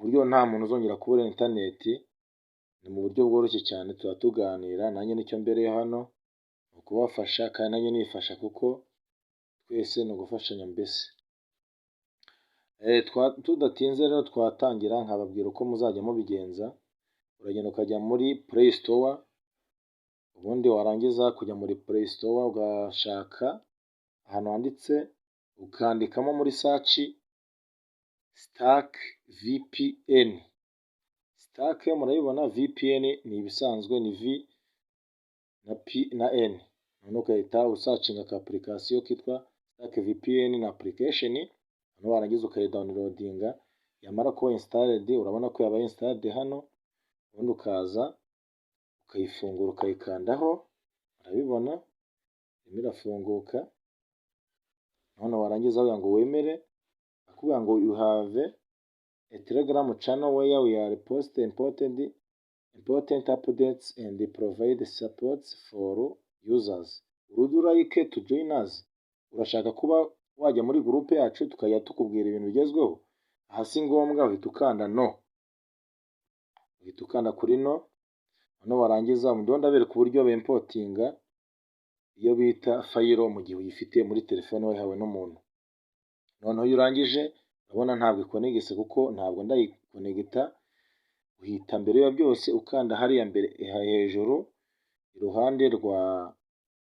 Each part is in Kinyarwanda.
buryo nta muntu uzongera kubura interineti. Ni mu buryo bworoshye cyane, tuba tuganira, nanjye nicyo mbereye hano ni ukubafasha kandi nanjye nifasha kuko twese ni ugufashanya mbese. Tudatinze rero twatangira nkababwira uko muzajya mubigenza. Uragenda ukajya muri Play Store, ubundi warangiza kujya muri Play Store ugashaka ahantu handitse, ukandikamo muri search Stack VPN. Stack murayibona, VPN ni ibisanzwe ni V na P na N. Noneho ugahita usacinga ka application kitwa Stack VPN na application, noneho warangiza ukayidownloadinga, yamara kuba installed, urabona ko yabaye installed hano, ubundi ukaza ukayifungura ukayikandaho, urabibona irimo irafunguka. None warangiza kugira ngo wemere, akubwira ngo you have a Telegram channel where we are post important updates and provide support for users. Would you like to join us? Urashaka kuba wajya muri groupe yacu tukajya tukubwira ibintu bigezweho? Aha si ngombwa, uhita ukanda no, uhita ukanda kuri no. Noneho warangiza ndabereka uburyo bimportinga iyo bita fayiro mu gihe uyifite muri telefone wahawe n'umuntu. Noneho iyo urangije urabona ntabwo ikonegise kuko ntabwo ndayikonegita. Uhita mbere ya byose ukanda hariya mbere hejuru iruhande rwa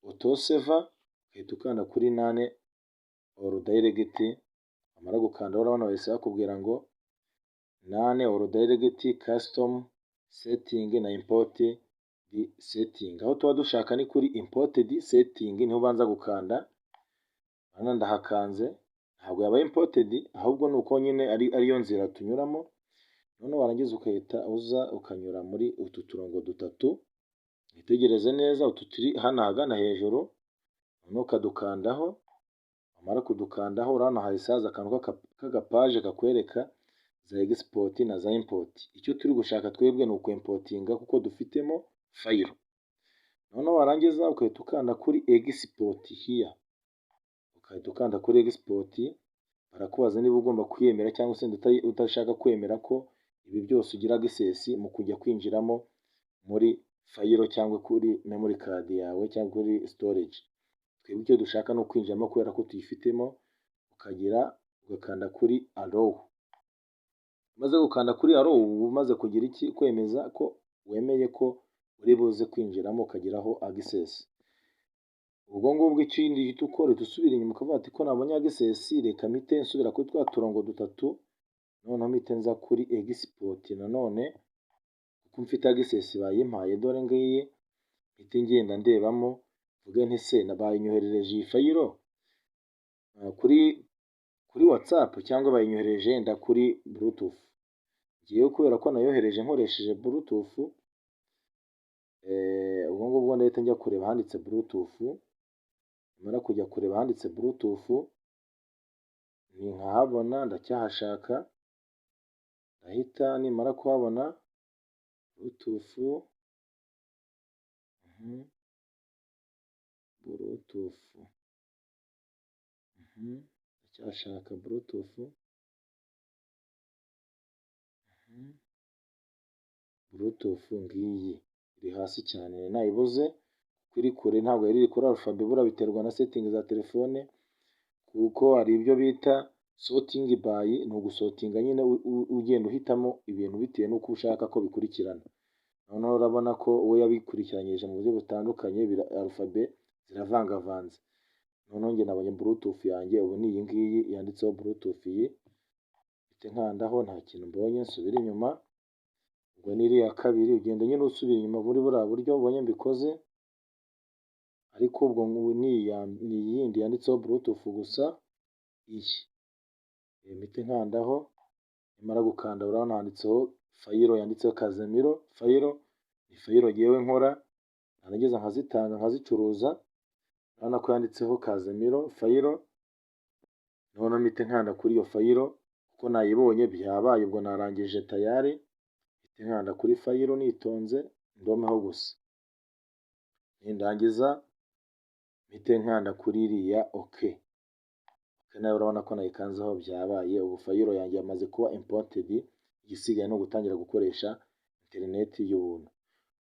autosave, uhita ukanda kuri nane or direct. Amara gukanda urabona wese bakubwira ngo nane or direct custom setting na imported setting. Aho tuba dushaka ni kuri imported setting, niho ubanza gukanda. Hano ndahakanze, ntabwo yabaye imported ahubwo ni uko nyine ariyo nzira tunyuramo. Noneho warangiza ukahita uza ukanyura muri utu turongo dutatu, witegereze neza utu turi hano ahagana hejuru, noneho ukadukandaho. Amara kudukandaho urabona hahise haza akantu k'agapaje kakwereka za export na za import. Icyo turi gushaka twebwe ni ukwimportinga kuko dufitemo fayiro. Noneho warangiza ukahita ukanda kuri export here, ukahita ukanda kuri export. Barakubaza niba ugomba kwiyemera cyangwa se utashaka kwemera ko ibi byose ugira access mu kujya kwinjiramo muri fayiro cyangwa kuri memory card yawe cyangwa kuri storage. Twebwe icyo dushaka ni ukwinjiramo kubera ko tuyifitemo, ugakanda kuri allow. Umaze gukanda kuri allow uba umaze kugira iki, kwemeza ko wemeye ko uri buze kwinjiramo ukagiraho access. Ubwo ngubwo ikindi gihita ukora, usubira inyuma ukavuga ati ko nabonye access, reka mpite nsubira kuri twa turongo dutatu, noneho mpite nza kuri export nanone kuko mfite access bayimpaye, dore ngiyi mpite ngenda ndebamo, mvuge nti se bayinyoherereje iyi fayiro kuri WhatsApp cyangwa bayinyohereje yenda kuri Bluetooth. Ngiyeyo kubera ko nayohereje nkoresheje Bluetooth, ubwo ngubwo ndahita njya kureba handitse Bluetooth. Nimara kujya kureba handitse Bluetooth, ni nkahabona, ndacyahashaka, ndahita nimara kuhabona Bluetooth, ndacyashaka Bluetooth, Bluetooth ngiyi iri hasi cyane, nayibuze kuko iri kure, ntabwo yari iri kuri alphabet. Buriya biterwa na setting za telefone kuko hari ibyo bita sorting by, ni ugusotinga nyine ugenda uhitamo ibintu bitewe n'uko ushaka ko bikurikirana. Noneho urabona ko we yabikurikiranyije mu buryo butandukanye, alphabet ziravangavanze. Noneho njye nabonye Bluetooth yanjye ubu ni iyi ngiyi yanditseho Bluetooth. Iyi mfite nkandaho, nta kintu mbonye, nsubira inyuma. Ubwo ni iriya kabiri, ugenda nyine usubira inyuma muri buriya buryo ubonye mbikoze, ariko ubwo ni iyindi yanditseho Bluetooth gusa. Iyi mpite nkandaho, nimara gukanda urabona handitseho fayiro, yanditseho Kazemiro fayiro. Ni fayiro ngewe nkora, narangiza nkazitanga nkazicuruza. Urabona ko yanditseho Kazemiro fayiro. Noneho mpite nkanda kuri iyo fayiro kuko nayibonye byabaye, ubwo narangije tayari. Mpite nkanda kuri fayiro nitonze, ndomeho gusa. Nindangiza mpite nkanda kuri iriya OK. Nawe urabona ko nayikanzeho byabaye, ubu fayiro yanjye yamaze kuba imported, igisigaye ni ugutangira gukoresha interineti y'ubuntu.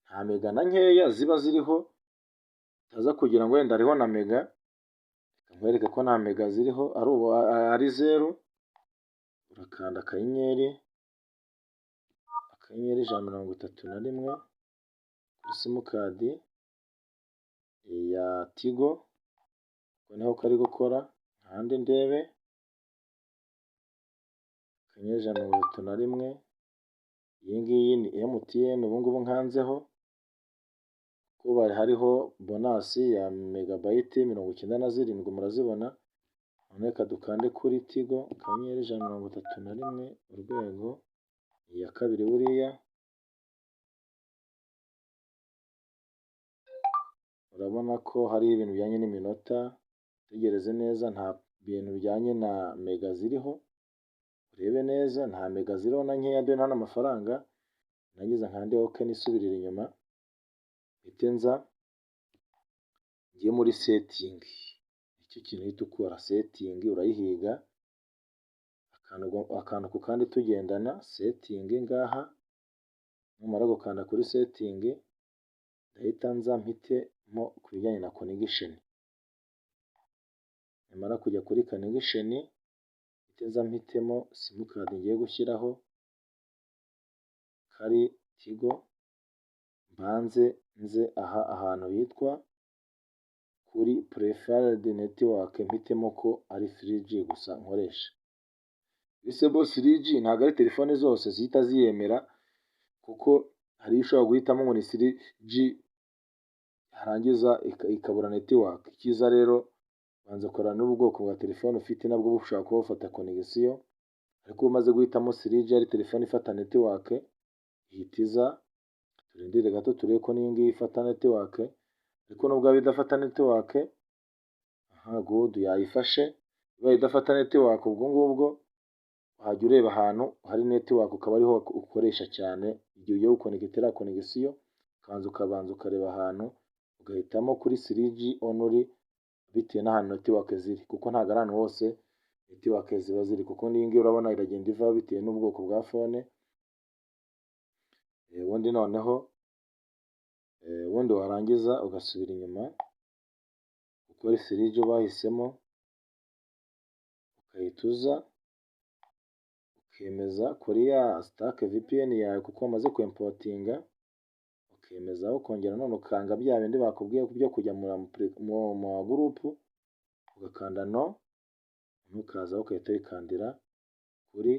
Nta mega na nkeya ziba ziriho, utaza kugira ngo wenda hariho na mega, reka nkwereke ko nta mega ziriho ari 0, urakanda akanyenyeri 131 kuri simukadi ya Tigo, ubwo niho kari gukora, nkande ndebe 131, iyi ngiyi ni MTN, ubu ngubu nkanzeho kuko hariho bonasi ya megabayiti 97, murazibona. None reka dukande kuri Tigo 131 urwego, iya kabiri buriya, urabona ko hari ibintu bijyanye n'iminota, tegereze neza, nta bintu bijyanye na mega ziriho, urebe neza nta mega ziriho na nkeya, dore nta n'amafaranga. Nagize nkande OK nisubirira inyuma, mpite nza ngiye muri setting, icyo kintu uhita ukora setting, urayihiga akantu ku kandi tugendana, setting ngaha, numara gukanda kuri setting, ndahita nza mpitemo ku bijyanye na connection, nimara kujya kuri connection, mpite nza mpitemo simukadi ngiye gushyiraho, kari Tigo, mbanze nze aha ahantu hitwa kuri preferred network, mpitemo ko ari 3G gusa nkoresha. Disable 3G ntabwo ari telefone zose zihita ziyemera, kuko hari ushobora guhitamo ngo ni 3G harangiza ikabura network. Icyiza rero banza ukora n'ubwoko bwa telefone ufite, nabwo bushobora kuba bufata connection, ariko umaze guhitamo 3G ari telefone ifata network, ihita iza. Turindire gato turebe ko n'iyi ngiyi ifata network, ariko nubwo yaba idafata network, good, yayifashe. Ibaye idafata network, ubwo ngubwo wajya ureba ahantu hari network, ukaba ariho ukoresha cyane igihe ugiye gukonegitira connection, ukabanza ukareba ahantu, ugahitamo kuri 3G only, bitewe n'ahantu network ziri, kuko ntabwo ari ahantu hose network ziba ziri, kuko n'iyi ngiyi urabona iragenda ivaho bitewe n'ubwoko bwa phone. Ubundi noneho ubundi warangiza ugasubira inyuma, ukora 3G bahisemo, ukahita uza ukemeza kuri ya stack VPN yawe, kuko wamaze kwimportinga, ukemezaho, ukongera none ukanga bya bindi bakubwiye byo kujya mu group, ugakanda no, ukaza ukahita wikandira kuri